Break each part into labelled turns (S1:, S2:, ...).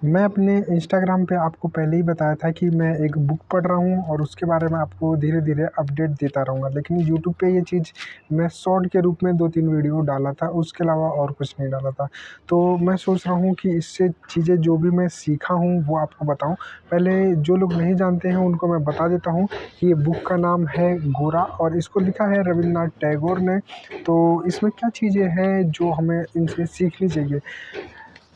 S1: मैं अपने इंस्टाग्राम पे आपको पहले ही बताया था कि मैं एक बुक पढ़ रहा हूँ और उसके बारे में आपको धीरे-धीरे अपडेट देता रहूँगा। लेकिन यूट्यूब पे ये चीज़ मैं शॉर्ट के रूप में 2-3 वीडियो डाला था, उसके अलावा और कुछ नहीं डाला था। तो मैं सोच रहा हूँ कि इससे चीज़ें जो भी मैं सीखा हूँ वो आपको बताऊँ। पहले जो लोग नहीं जानते हैं उनको मैं बता देता हूँ कि ये बुक का नाम है गोरा और इसको लिखा है रवींद्रनाथ टैगोर ने। तो इसमें क्या चीज़ें हैं जो हमें इनसे सीखनी चाहिए?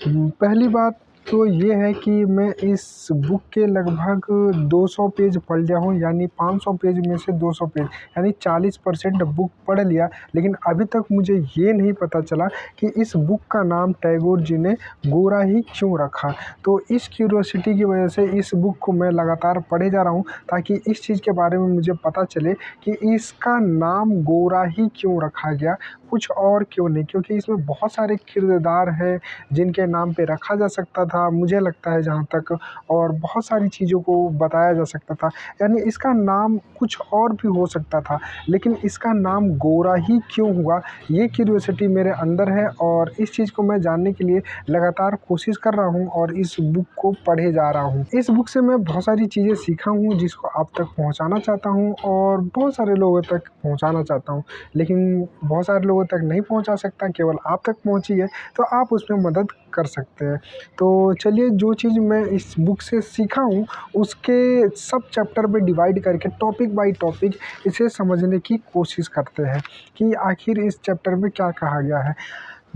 S1: पहली बात तो ये है कि मैं इस बुक के लगभग 200 पेज पढ़ लिया हूँ, यानी 500 पेज में से 200 पेज, यानी 40% बुक पढ़ लिया। लेकिन अभी तक मुझे ये नहीं पता चला कि इस बुक का नाम टैगोर जी ने गोरा ही क्यों रखा। तो इस क्यूरियोसिटी की वजह से इस बुक को मैं लगातार पढ़े जा रहा हूँ, ताकि इस चीज़ के बारे में मुझे पता चले कि इसका नाम गोरा ही क्यों रखा गया, कुछ और क्यों नहीं। क्योंकि इसमें बहुत सारे किरदार हैं जिनके नाम पे रखा जा सकता था, मुझे लगता है जहाँ तक, और बहुत सारी चीज़ों को बताया जा सकता था। यानी इसका नाम कुछ और भी हो सकता था, लेकिन इसका नाम गोरा ही क्यों हुआ, ये क्यूरियोसिटी मेरे अंदर है और इस चीज़ को मैं जानने के लिए लगातार कोशिश कर रहा हूँ और इस बुक को पढ़े जा रहा हूँ। इस बुक से मैं बहुत सारी चीज़ें सीखा हूँ जिसको आप तक पहुँचाना चाहता हूँ और बहुत सारे लोगों तक पहुँचाना चाहता हूँ। लेकिन बहुत सारे लोगों तक नहीं पहुँचा सकता, केवल आप तक पहुँची है, तो आप उसमें मदद कर सकते हैं। तो चलिए, जो चीज़ मैं इस बुक से सीखा हूँ उसके सब चैप्टर में डिवाइड करके टॉपिक बाय टॉपिक इसे समझने की कोशिश करते हैं कि आखिर इस चैप्टर में क्या कहा गया है।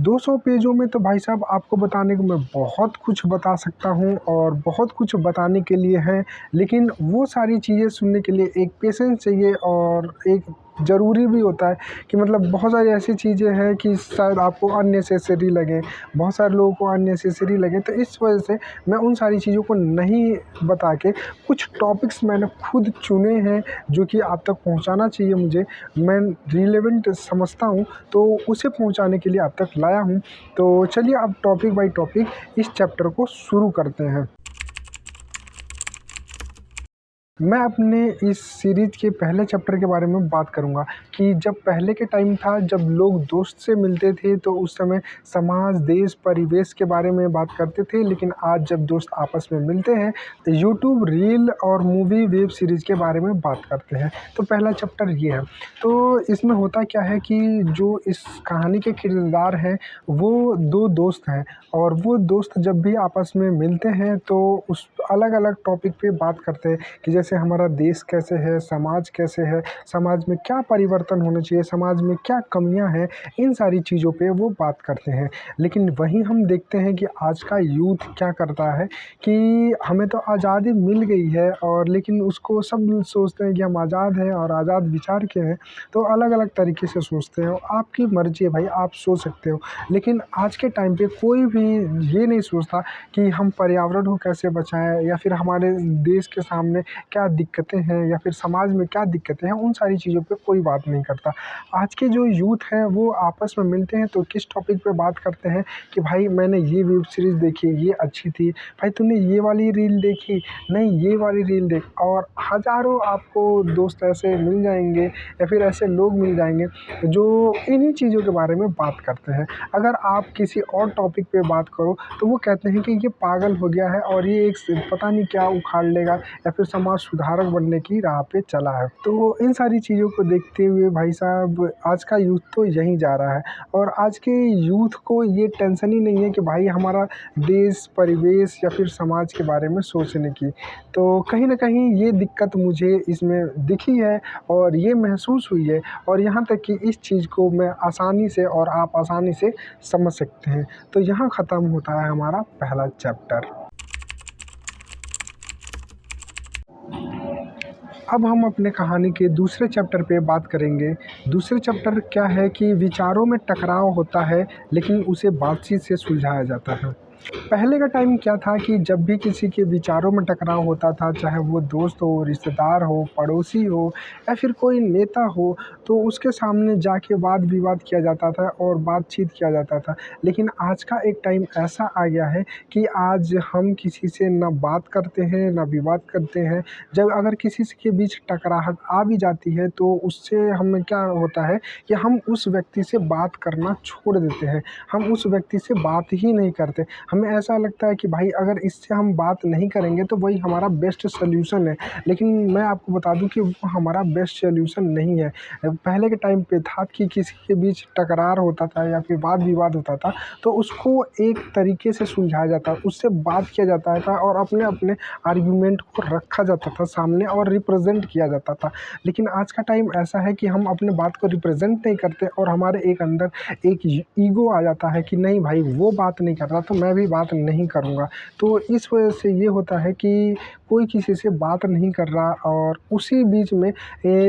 S1: 200 पेजों में तो भाई साहब आपको बताने को मैं बहुत कुछ बता सकता हूँ और बहुत कुछ बताने के लिए है, लेकिन वो सारी चीज़ें सुनने के लिए एक पेशेंस चाहिए और एक ज़रूरी भी होता है कि मतलब बहुत सारी ऐसी चीज़ें हैं कि शायद आपको अननेसेसरी लगे, बहुत सारे लोगों को अननेसेसरी लगे। तो इस वजह से मैं उन सारी चीज़ों को नहीं बता के कुछ टॉपिक्स मैंने खुद चुने हैं जो कि आप तक पहुँचाना चाहिए मुझे, मैं रिलेवेंट समझता हूँ, तो उसे पहुँचाने के लिए आप तक लाया हूँ। तो चलिए, अब टॉपिक बाय टॉपिक इस चैप्टर को शुरू करते हैं। मैं अपने इस सीरीज़ के पहले चैप्टर के बारे में बात करूँगा कि जब पहले के टाइम था, जब लोग दोस्त से मिलते थे तो उस समय समाज, देश, परिवेश के बारे में बात करते थे। लेकिन आज जब दोस्त आपस में मिलते हैं तो यूट्यूब रील और मूवी, वेब सीरीज़ के बारे में बात करते हैं। तो पहला चैप्टर ये है। तो इसमें होता क्या है कि जो इस कहानी के किरदार हैं वो 2 दोस्त हैं और वो दोस्त जब भी आपस में मिलते हैं तो उस अलग-अलग टॉपिक पे बात करते हैं कि जैसे हमारा देश कैसे है, समाज कैसे है, समाज में क्या परिवर्तन होना चाहिए, समाज में क्या कमियां हैं, इन सारी चीज़ों पे वो बात करते हैं। लेकिन वहीं हम देखते हैं कि आज का यूथ क्या करता है कि हमें तो आज़ादी मिल गई है, और लेकिन उसको सब सोचते हैं कि हम आज़ाद हैं और आज़ाद विचार के हैं, तो अलग-अलग तरीके से सोचते हैं। आपकी मर्ज़ी है भाई, आप सोच सकते हो। लेकिन आज के टाइम पे कोई भी ये नहीं सोचता कि हम पर्यावरण को कैसे बचाएँ, या फिर हमारे देश के सामने क्या दिक्कतें हैं, या फिर समाज में क्या दिक्कतें हैं, उन सारी चीज़ों पे कोई बात नहीं करता। आज के जो यूथ हैं वो आपस में मिलते हैं तो किस टॉपिक पे बात करते हैं कि भाई मैंने ये वेब सीरीज़ देखी, ये अच्छी थी, भाई तूने ये वाली रील देखी, नहीं ये वाली रील देख। और हज़ारों आपको दोस्त ऐसे मिल जाएँगे या फिर ऐसे लोग मिल जाएँगे जो इन्हीं चीज़ों के बारे में बात करते हैं। अगर आप किसी और टॉपिक पे बात करो तो वो कहते हैं कि ये पागल हो गया है और ये एक पता नहीं क्या उखाड़ लेगा या फिर समाज सुधारक बनने की राह पे चला है। तो इन सारी चीज़ों को देखते हुए भाई साहब आज का यूथ तो यहीं जा रहा है, और आज के यूथ को ये टेंशन ही नहीं है कि भाई हमारा देश, परिवेश या फिर समाज के बारे में सोचने की। तो कहीं न कहीं ये दिक्कत मुझे इसमें दिखी है और ये महसूस हुई है, और यहाँ तक कि इस चीज़ को मैं आसानी से और आप आसानी से समझ सकते हैं। तो यहाँ ख़त्म होता है हमारा पहला चैप्टर। अब हम अपने कहानी के दूसरे चैप्टर पे बात करेंगे। दूसरे चैप्टर क्या है कि विचारों में टकराव होता है, लेकिन उसे बातचीत से सुलझाया जाता है। पहले का टाइम क्या था कि जब भी किसी के विचारों में टकराव होता था, चाहे वो दोस्त हो, रिश्तेदार हो, पड़ोसी हो या फिर कोई नेता हो, तो उसके सामने जाके वाद विवाद किया जाता था और बातचीत किया जाता था। लेकिन आज का एक टाइम ऐसा आ गया है कि आज हम किसी से ना बात करते हैं, ना विवाद करते हैं। जब अगर किसी से के बीच टकराहट आ भी जाती है तो उससे हमें क्या होता है कि हम उस व्यक्ति से बात करना छोड़ देते हैं। हम उस व्यक्ति से बात ही नहीं करते। हमें ऐसा लगता है कि भाई अगर इससे हम बात नहीं करेंगे तो वही हमारा बेस्ट सॉल्यूशन है। लेकिन मैं आपको बता दूँ कि वो हमारा बेस्ट सॉल्यूशन नहीं है। पहले के टाइम पे था कि किसी के बीच टकरार होता था या फिर वाद विवाद होता था तो उसको एक तरीके से सुलझाया जाता, उससे बात किया जाता था और अपने-अपने आर्गुमेंट को रखा जाता था सामने और रिप्रेज़ेंट किया जाता था। लेकिन आज का टाइम ऐसा है कि हम अपने बात को रिप्रेज़ेंट नहीं करते और हमारे एक अंदर एक ईगो आ जाता है कि नहीं भाई वो बात नहीं कर रहा तो मैं भी बात नहीं करूँगा। तो इस वजह से ये होता है कि कोई किसी से बात नहीं कर रहा और उसी बीच में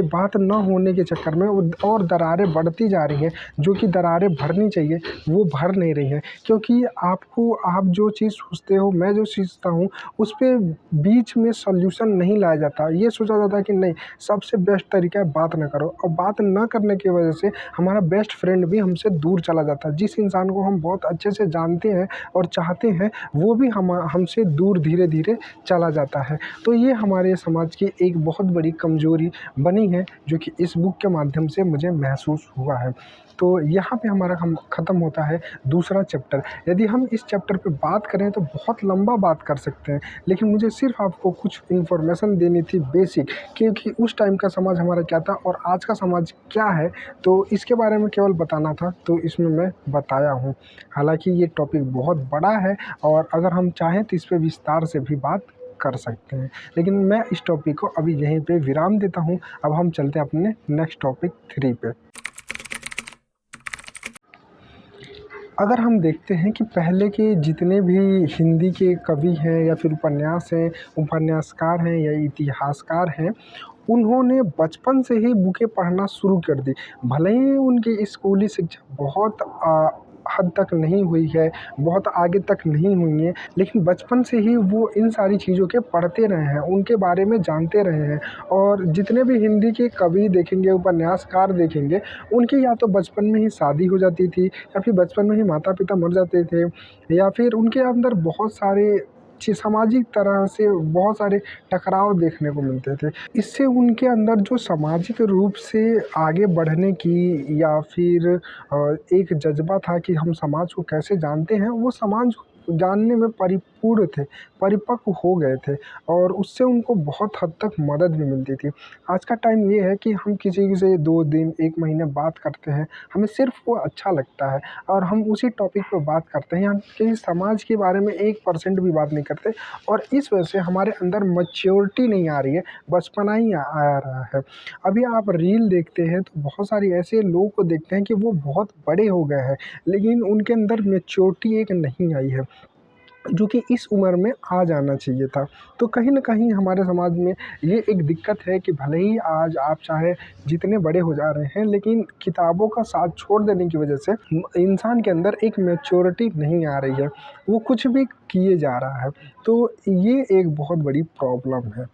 S1: बात ना होने के चक्कर में वो और दरारें बढ़ती जा रही हैं, जो कि दरारें भरनी चाहिए वो भर नहीं रही हैं। क्योंकि आप जो चीज़ सोचते हो, मैं जो सोचता हूँ, उस पे बीच में सॉल्यूशन नहीं लाया जाता। ये सोचा जाता है कि नहीं, सबसे बेस्ट तरीका है बात ना करो और बात ना करने की वजह से हमारा बेस्ट फ्रेंड भी हमसे दूर चला जाता है। जिस इंसान को हम बहुत अच्छे से जानते हैं और चाहते हैं, वो भी हमसे दूर धीरे-धीरे चला जाता है। तो ये हमारे समाज की एक बहुत बड़ी कमज़ोरी बनी है, जो कि इस बुक के माध्यम से मुझे महसूस हुआ है। तो यहाँ पे हमारा हम ख़त्म होता है दूसरा चैप्टर। यदि हम इस चैप्टर पे बात करें तो बहुत लंबा बात कर सकते हैं, लेकिन मुझे सिर्फ़ आपको कुछ इन्फॉर्मेशन देनी थी बेसिक, क्योंकि उस टाइम का समाज हमारा क्या था और आज का समाज क्या है, तो इसके बारे में केवल बताना था, तो इसमें मैं बताया हूँ। हालाँकि ये टॉपिक बहुत बड़ा है और अगर हम चाहें तो इस पे विस्तार से भी बात कर सकते हैं। लेकिन मैं इस टॉपिक को अभी यहीं पे विराम देता हूँ। अब हम चलते हैं अपने नेक्स्ट टॉपिक 3 पे। अगर हम देखते हैं कि पहले के जितने भी हिंदी के कवि हैं या फिर उपन्यास हैं, उपन्यासकार हैं या इतिहासकार हैं, उन्होंने बचपन से ही बुकें पढ़ना शुरू कर दी। भले ही उनकी स्कूली शिक्षा बहुत हद तक नहीं हुई है, बहुत आगे तक नहीं हुई है, लेकिन बचपन से ही वो इन सारी चीज़ों के पढ़ते रहे हैं, उनके बारे में जानते रहे हैं। और जितने भी हिंदी के कवि देखेंगे, उपन्यासकार देखेंगे, उनकी या तो बचपन में ही शादी हो जाती थी या फिर बचपन में ही माता-पिता मर जाते थे या फिर उनके अंदर बहुत सारे सामाजिक तरह से बहुत सारे टकराव देखने को मिलते थे। इससे उनके अंदर जो सामाजिक रूप से आगे बढ़ने की या फिर एक जज़्बा था कि हम समाज को कैसे जानते हैं, वो समाज को जानने में परिपूर्ण थे, परिपक्व हो गए थे और उससे उनको बहुत हद तक मदद भी मिलती थी। आज का टाइम ये है कि हम किसी से 2 दिन, 1 महीने बात करते हैं, हमें सिर्फ़ वो अच्छा लगता है और हम उसी टॉपिक पे बात करते हैं, हम किसी समाज के बारे में 1% भी बात नहीं करते और इस वजह से हमारे अंदर मैच्योरिटी नहीं आ रही है, बचपना ही आ रहा है। अभी आप रील देखते हैं तो बहुत सारी ऐसे लोग को देखते हैं कि वो बहुत बड़े हो गए हैं, लेकिन उनके अंदर मैच्योरिटी एक नहीं आई है, जो कि इस उम्र में आ जाना चाहिए था। तो कहीं न कहीं हमारे समाज में ये एक दिक्कत है कि भले ही आज आप चाहे जितने बड़े हो जा रहे हैं, लेकिन किताबों का साथ छोड़ देने की वजह से इंसान के अंदर एक मैच्योरिटी नहीं आ रही है, वो कुछ भी किए जा रहा है। तो ये एक बहुत बड़ी प्रॉब्लम है।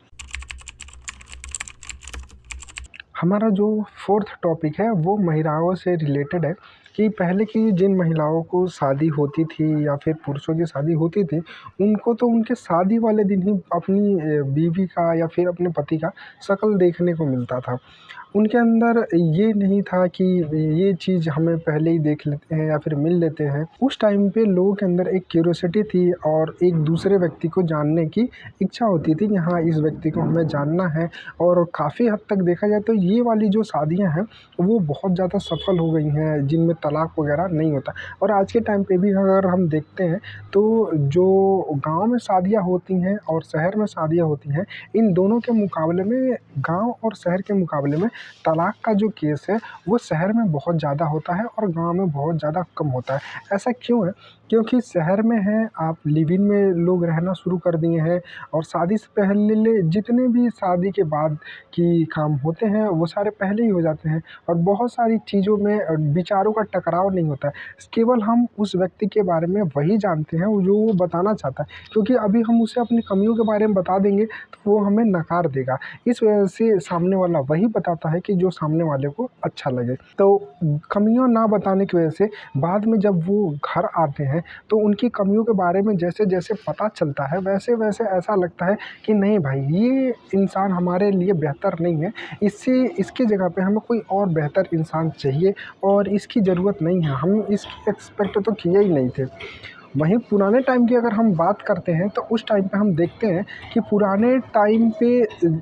S1: हमारा जो 4th टॉपिक है वो महिलाओं से रिलेटेड है कि पहले की जिन महिलाओं को शादी होती थी या फिर पुरुषों की शादी होती थी, उनको तो उनके शादी वाले दिन ही अपनी बीवी का या फिर अपने पति का शक्ल देखने को मिलता था। उनके अंदर ये नहीं था कि ये चीज़ हमें पहले ही देख लेते हैं या फिर मिल लेते हैं। उस टाइम पे लोगों के अंदर एक क्यूरियोसिटी थी और एक दूसरे व्यक्ति को जानने की इच्छा होती थी कि हाँ, इस व्यक्ति को हमें जानना है। और काफ़ी हद तक देखा जाए तो ये वाली जो शादियाँ हैं, वो बहुत ज़्यादा सफल हो गई हैं, जिनमें तलाक वगैरह नहीं होता। और आज के टाइम पे भी अगर हम देखते हैं तो जो गाँव में शादियाँ होती हैं और शहर में शादियाँ होती हैं, इन दोनों के मुकाबले में गाँव और शहर के मुकाबले में तलाक का जो केस है वो शहर में बहुत ज़्यादा होता है और गाँव में बहुत ज़्यादा कम होता है। ऐसा क्यों है? क्योंकि शहर में हैं, आप लिव इन में लोग रहना शुरू कर दिए हैं और शादी से पहले जितने भी शादी के बाद की काम होते हैं, वो सारे पहले ही हो जाते हैं और बहुत सारी चीज़ों में विचारों का टकराव नहीं होता है। केवल हम उस व्यक्ति के बारे में वही जानते हैं जो वो बताना चाहता है, क्योंकि अभी हम उसे अपनी कमियों के बारे में बता देंगे, तो वो हमें नकार देगा। इस वजह से सामने वाला वही बताता है कि जो सामने वाले को अच्छा लगे। तो कमियाँ ना बताने की वजह से बाद में जब वो घर आते हैं, तो उनकी कमियों के बारे में जैसे-जैसे पता चलता है, वैसे-वैसे ऐसा लगता है कि नहीं भाई, ये इंसान हमारे लिए बेहतर नहीं है। इसकी जगह पे हमें कोई और बेहतर इंसान चाहिए और इसकी ज़रूरत नहीं है। हम इसकी एक्सपेक्ट तो किए ही नहीं थे। वहीं पुराने टाइम की अगर हम बात करते हैं, तो उस टाइम पे हम देखते हैं कि पुराने टाइम पे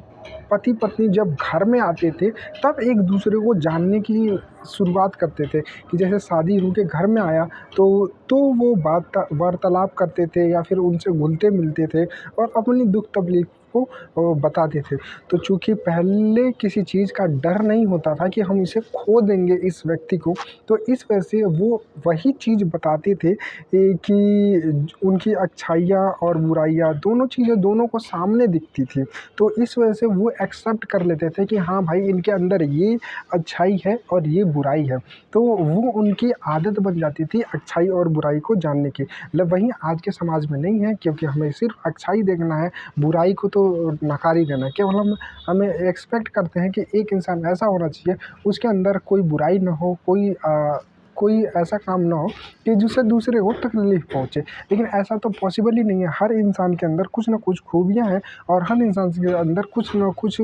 S1: पति-पत्नी जब घर में आते थे, तब एक-दूसरे को जानने की शुरुआत करते थे कि जैसे शादी उनके घर में आया, तो वो वार्तालाप करते थे या फिर उनसे घुलते-मिलते थे और अपनी दुःख-तकलीफ़ को बताते थे। तो चूँकि पहले किसी चीज़ का डर नहीं होता था कि हम इसे खो देंगे इस व्यक्ति को, तो इस वजह से वो वही चीज़ बताते थे कि उनकी अच्छाइयाँ और बुराइयाँ दोनों चीज़ें दोनों को सामने दिखती थी। तो इस वजह से वो एक्सेप्ट कर लेते थे कि हाँ भाई, इनके अंदर ये अच्छाई है और ये बुराई है। तो वो उनकी आदत बन जाती थी अच्छाई और बुराई को जानने की। वहीं आज के समाज में नहीं है, क्योंकि हमें सिर्फ़ अच्छाई देखना है, बुराई को तो नकार ही देना है। केवल हमें एक्सपेक्ट करते हैं कि एक इंसान ऐसा होना चाहिए, उसके अंदर कोई बुराई ना हो, कोई ऐसा काम ना हो कि जिससे दूसरे को तकलीफ़ पहुँचे। लेकिन ऐसा तो पॉसिबल ही नहीं है। हर इंसान के अंदर कुछ न कुछ खूबियाँ हैं और हर इंसान के अंदर कुछ न कुछ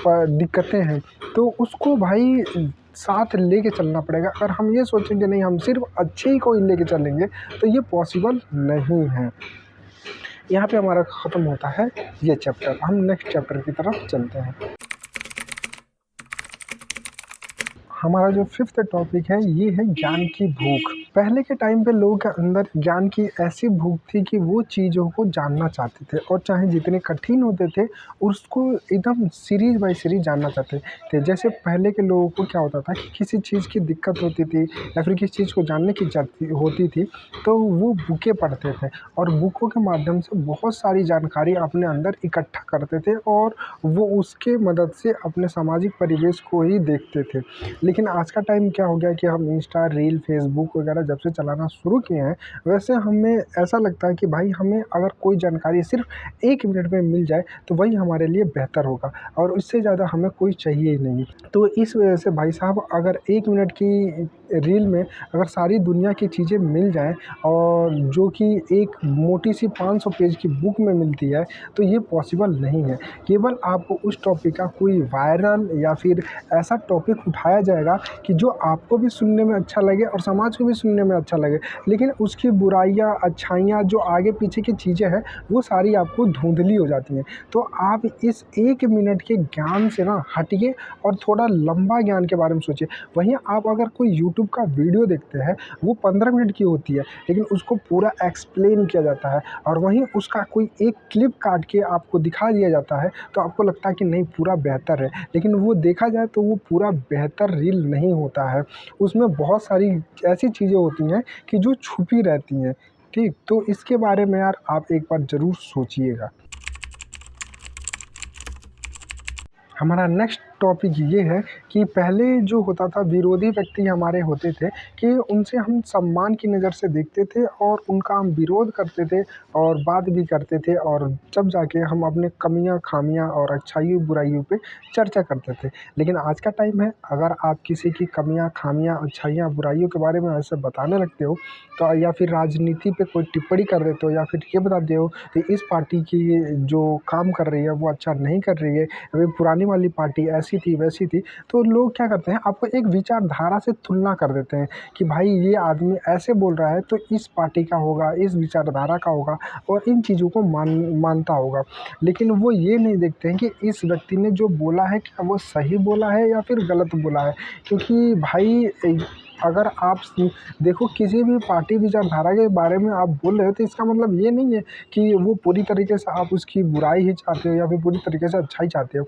S1: दिक्कतें हैं। तो उसको भाई साथ लेके चलना पड़ेगा। अगर हम ये सोचेंगे नहीं, हम सिर्फ़ अच्छे ही को ही लेके चलेंगे, तो ये पॉसिबल नहीं है। यहाँ पे हमारा ख़त्म होता है ये चैप्टर। हम नेक्स्ट चैप्टर की तरफ चलते हैं। हमारा जो 5th टॉपिक है, ये है ज्ञान की भूख। पहले के टाइम पे लोगों के अंदर ज्ञान की ऐसी भूख थी कि वो चीज़ों को जानना चाहते थे और चाहे जितने कठिन होते थे, उसको एकदम सीरीज़ बाय सीरीज़ जानना चाहते थे। जैसे पहले के लोगों को क्या होता था कि किसी चीज़ की दिक्कत होती थी या फिर किसी चीज़ को जानने की जाती होती थी, तो वो बुकें पढ़ते थे और बुकों के माध्यम से बहुत सारी जानकारी अपने अंदर इकट्ठा करते थे और वो उसके मदद से अपने सामाजिक परिवेश को ही देखते थे। लेकिन आज का टाइम क्या हो गया कि हम इंस्टा, रील, फेसबुक वगैरह जब से चलाना शुरू किए हैं, वैसे हमें ऐसा लगता है कि भाई, हमें अगर कोई जानकारी सिर्फ़ 1 मिनट में मिल जाए, तो वही हमारे लिए बेहतर होगा और इससे ज़्यादा हमें कोई चाहिए ही नहीं। तो इस वजह से भाई साहब, अगर 1 मिनट की रील में अगर सारी दुनिया की चीज़ें मिल जाएँ और जो कि एक मोटी-सी 500 पेज की बुक में मिलती है, तो ये पॉसिबल नहीं है। केवल आपको उस टॉपिक का कोई वायरल या फिर ऐसा टॉपिक उठाया जाएगा कि जो आपको भी सुनने में अच्छा लगे और समाज को भी सुनने में अच्छा लगे, लेकिन उसकी बुराइयाँ, अच्छाइयाँ, जो आगे पीछे की चीज़ें हैं, वो सारी आपको धुंधली हो जाती हैं। तो आप इस 1 मिनट के ज्ञान से ना हटिए और थोड़ा लंबा ज्ञान के बारे में सोचिए। वहीं आप अगर कोई यूट्यूब का वीडियो देखते हैं, वो 15 मिनट की होती है, लेकिन उसको पूरा एक्सप्लेन किया जाता है और वहीं उसका कोई एक क्लिप काट के आपको दिखा दिया जाता है, तो आपको लगता है कि नहीं, पूरा बेहतर है। लेकिन वो देखा जाए तो वो पूरा बेहतर रील नहीं होता है। उसमें बहुत सारी ऐसी चीज़ें होती हैं कि जो छुपी रहती हैं, ठीक? तो इसके बारे में यार आप एक बार ज़रूर सोचिएगा। हमारा नेक्स्ट टॉपिक ये है कि पहले जो होता था, विरोधी व्यक्ति हमारे होते थे कि उनसे हम सम्मान की नज़र से देखते थे और उनका हम विरोध करते थे और बात भी करते थे और जब जाके हम अपने कमियां, खामियां और अच्छाइयों बुराइयों पे चर्चा करते थे। लेकिन आज का टाइम है, अगर आप किसी की कमियां, खामियां, अच्छाइयां, बुराइयों के बारे में ऐसे बताने लगते हो, तो या फिर राजनीति पे कोई टिप्पणी कर देते हो या फिर ये बताते हो कि इस पार्टी की जो काम कर रही है वो अच्छा नहीं कर रही है, अभी पुरानी वाली पार्टी ऐसी थी, वैसी थी, तो लोग क्या करते हैं, आपको एक विचारधारा से तुलना कर देते हैं कि भाई, ये आदमी ऐसे बोल रहा है तो इस पार्टी का होगा, इस विचारधारा का होगा और इन चीज़ों को मानता होगा। लेकिन वो ये नहीं देखते हैं कि इस व्यक्ति ने जो बोला है, क्या वो सही बोला है या फिर गलत बोला है। क्योंकि भाई, अगर आप देखो, किसी भी पार्टी विचारधारा के बारे में आप बोल रहे हो, तो इसका मतलब ये नहीं है कि वो पूरी तरीके से आप उसकी बुराई ही चाहते हो या फिर पूरी तरीके से अच्छाई चाहते हो।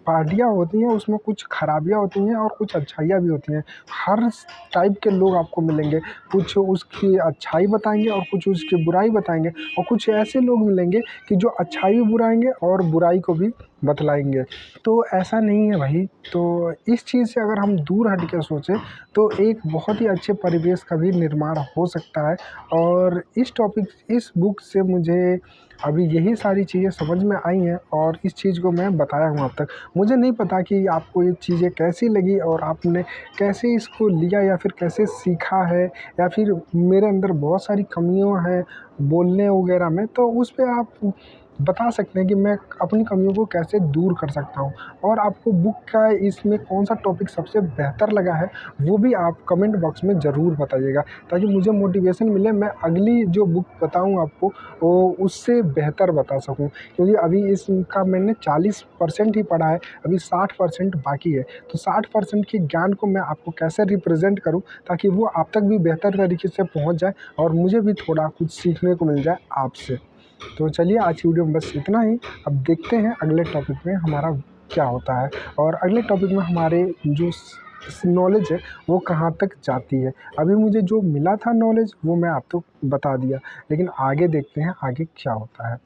S1: पार्टियाँ होती हैं उसमें कुछ खराबियाँ होती हैं और कुछ अच्छाइयाँ भी होती हैं। हर टाइप के लोग आपको मिलेंगे, कुछ उसकी अच्छाई बताएँगे और कुछ उसकी बुराई बताएँगे, और कुछ ऐसे लोग मिलेंगे कि जो अच्छाई भी बुराएँगे और बुराई को भी बतलाएँगे। तो ऐसा नहीं है भाई, तो इस चीज़ से अगर हम दूर हट के सोचें तो एक बहुत ही अच्छे परिवेश का भी निर्माण हो सकता है। और इस बुक से मुझे अभी यही सारी चीज़ें समझ में आई हैं और इस चीज़ को मैं बताया हूँ आप तक। मुझे नहीं पता कि आपको ये चीज़ें कैसी लगी और आपने कैसे इसको लिया या फिर कैसे सीखा है, या फिर मेरे अंदर बहुत सारी कमियाँ हैं बोलने वगैरह में, तो उस पे आप बता सकते हैं कि मैं अपनी कमियों को कैसे दूर कर सकता हूँ। और आपको बुक का इसमें कौन-सा टॉपिक सबसे बेहतर लगा है, वो भी आप कमेंट बॉक्स में ज़रूर बताइएगा, ताकि मुझे मोटिवेशन मिले, मैं अगली जो बुक बताऊँ आपको वो उससे बेहतर बता सकूँ। क्योंकि अभी इसका मैंने 40% ही पढ़ा है, अभी 60% बाकी है। तो 60% के ज्ञान को मैं आपको कैसे रिप्रेज़ेंट करूँ ताकि वो आप तक भी बेहतर तरीके से पहुँच जाए और मुझे भी थोड़ा कुछ सीखने को मिल जाए आपसे। तो चलिए आज की वीडियो में बस इतना ही। अब देखते हैं अगले टॉपिक में हमारा क्या होता है, और अगले टॉपिक में हमारे जो नॉलेज है वो कहाँ तक जाती है। अभी मुझे जो मिला था नॉलेज वो मैं आपको बता दिया, लेकिन आगे देखते हैं आगे क्या होता है।